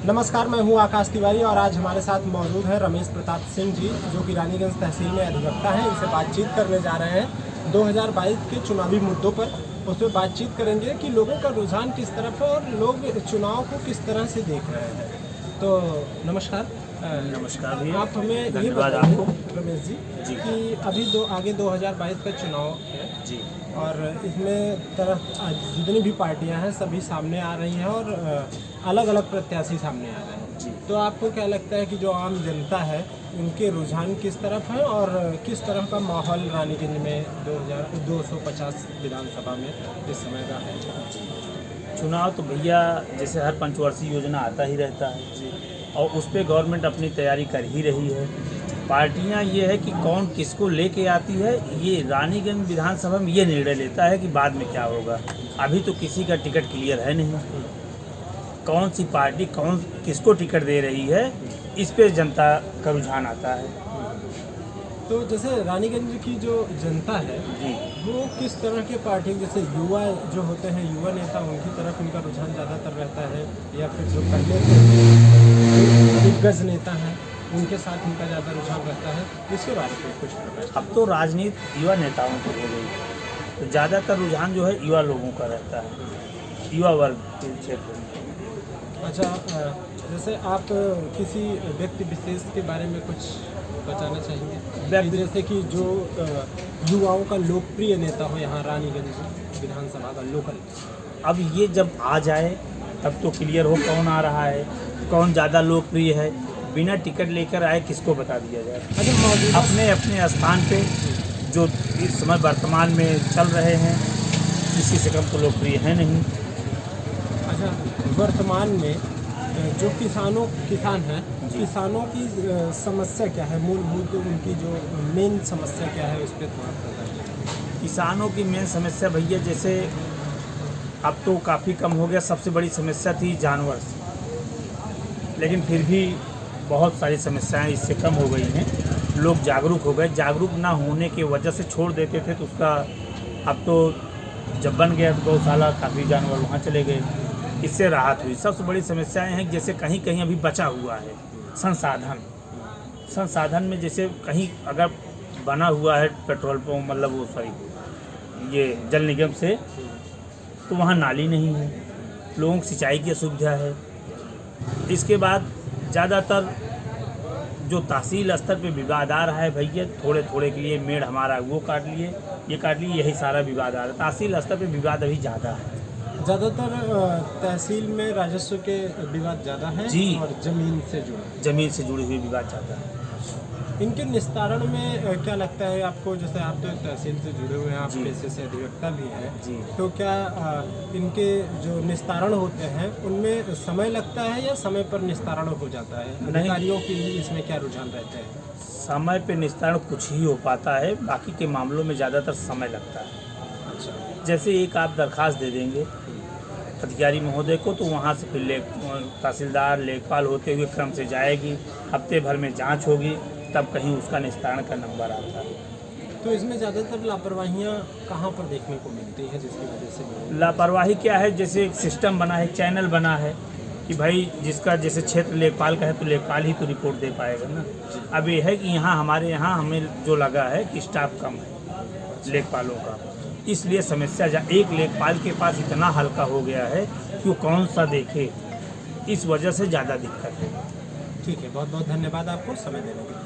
नमस्कार, मैं हूं आकाश तिवारी और आज हमारे साथ मौजूद है रमेश प्रताप सिंह जी, जो कि रानीगंज तहसील में अधिवक्ता हैं। इनसे बातचीत करने जा रहे हैं 2022 के चुनावी मुद्दों पर। उस पर बातचीत करेंगे कि लोगों का रुझान किस तरफ है और लोग चुनाव को किस तरह से देख रहे हैं। तो नमस्कार। नमस्कार भैया, आप हमें ये धन्यवाद बताइए आपको रमेश जी जी कि अभी आगे 2022 का चुनाव है जी। और इसमें जितनी भी पार्टियां हैं सभी सामने आ रही हैं और अलग अलग प्रत्याशी सामने आ रहे हैं जी। तो आपको क्या लगता है कि जो आम जनता है उनके रुझान किस तरफ है और किस तरह का माहौल रानीगंज में 250 विधानसभा में इस समय का है? चुनाव तो भैया जैसे हर पंचवर्षीय योजना आता ही रहता है जी। और उस पर गवर्नमेंट अपनी तैयारी कर ही रही है। पार्टियां ये है कि कौन किसको लेके आती है, ये रानीगंज विधानसभा में ये निर्णय लेता है कि बाद में क्या होगा। अभी तो किसी का टिकट क्लियर है नहीं, कौन सी पार्टी कौन किसको टिकट दे रही है, इस पे जनता का रुझान आता है। तो जैसे रानीगंज की जो जनता है जी। वो किस तरह के पार्टी, जैसे युवा जो होते हैं युवा नेता, उनकी तरफ उनका रुझान ज़्यादातर रहता है या फिर जो पहले से दिग्गज नेता हैं उनके साथ उनका ज़्यादा रुझान रहता है? इसके बारे में कुछ प्रकाश। अब तो राजनीति युवा नेताओं की हो गई, तो ज़्यादातर रुझान जो है युवा लोगों का रहता है, युवा वर्ग के क्षेत्र में। अच्छा, जैसे आप किसी व्यक्ति विशेष के बारे में कुछ बताना चाहेंगे? जैसे कि जो युवाओं का लोकप्रिय नेता हो यहाँ रानीगंज विधानसभा का लोकल। अब ये जब आ जाए तब तो क्लियर हो कौन आ रहा है, कौन ज़्यादा लोकप्रिय है। बिना टिकट लेकर आए किसको बता दिया जाए। अच्छा, अपने अपने स्थान पे जो इस समय वर्तमान में चल रहे हैं किसी से कम तो लोकप्रिय है नहीं। अच्छा, वर्तमान में जो किसान हैं, किसानों की समस्या क्या है, मूलभूत उनकी जो मेन समस्या क्या है, उस पर थोड़ा बताइए। किसानों की मेन समस्या भैया जैसे अब तो काफ़ी कम हो गया, सबसे बड़ी समस्या थी जानवर से, लेकिन फिर भी बहुत सारी समस्याएं इससे कम हो गई हैं। लोग जागरूक हो गए, जागरूक ना होने की वजह से छोड़ देते थे, तो उसका अब तो जब बन गया तो गौशाला काफ़ी जानवर वहाँ चले गए, इससे राहत हुई। सबसे बड़ी समस्याएं हैं जैसे कहीं कहीं अभी बचा हुआ है संसाधन में, जैसे कहीं अगर बना हुआ है पेट्रोल पंप, मतलब वो सॉरी ये जल निगम से, तो वहाँ नाली नहीं है, लोगों की सिंचाई की असुविधा है। इसके बाद ज़्यादातर जो तहसील स्तर पे विवाद आ रहा है भैया, थोड़े थोड़े के लिए मेड़ हमारा वो काट लिए, ये काट लिए, यही सारा विवाद आ रहा है। तहसील स्तर पे विवाद अभी ज़्यादा है। ज़्यादातर तहसील में राजस्व के विवाद ज़्यादा हैं जी। और ज़मीन से जुड़ी हुई विवाद ज़्यादा है। इनके निस्तारण में क्या लगता है आपको? जैसे आप तो तहसील से जुड़े हुए हैं, आप जी। पेशे से अधिवक्ता भी हैं जी। तो क्या इनके जो निस्तारण होते हैं उनमें समय लगता है या समय पर निस्तारण हो जाता है? अधिकारियों की इसमें क्या रुझान रहते हैं? समय पे निस्तारण कुछ ही हो पाता है, बाकी के मामलों में ज़्यादातर समय लगता है। अच्छा। जैसे एक आप दरखास्त दे देंगे अधिकारी महोदय को, तो वहाँ से फिर तहसीलदार लेखपाल होते हुए क्रम से जाएगी, हफ्ते भर में जांच होगी, तब कहीं उसका निस्तारण का नंबर आता है। तो इसमें ज़्यादातर लापरवाहियाँ कहाँ पर देखने को मिलती हैं जिसकी वजह से? लापरवाही क्या है, जैसे एक सिस्टम बना है, चैनल बना है कि भाई जिसका जैसे क्षेत्र लेखपाल का है तो लेखपाल ही तो रिपोर्ट दे पाएगा ना। अब ये है कि यहाँ हमारे यहाँ हमें जो लगा है कि स्टाफ कम है लेखपालों का, इसलिए समस्या एक लेखपाल के पास इतना हल्का हो गया है कि वो कौन सा देखे, इस वजह से ज़्यादा दिक्कत है। ठीक है, बहुत बहुत धन्यवाद आपको समय देने के लिए।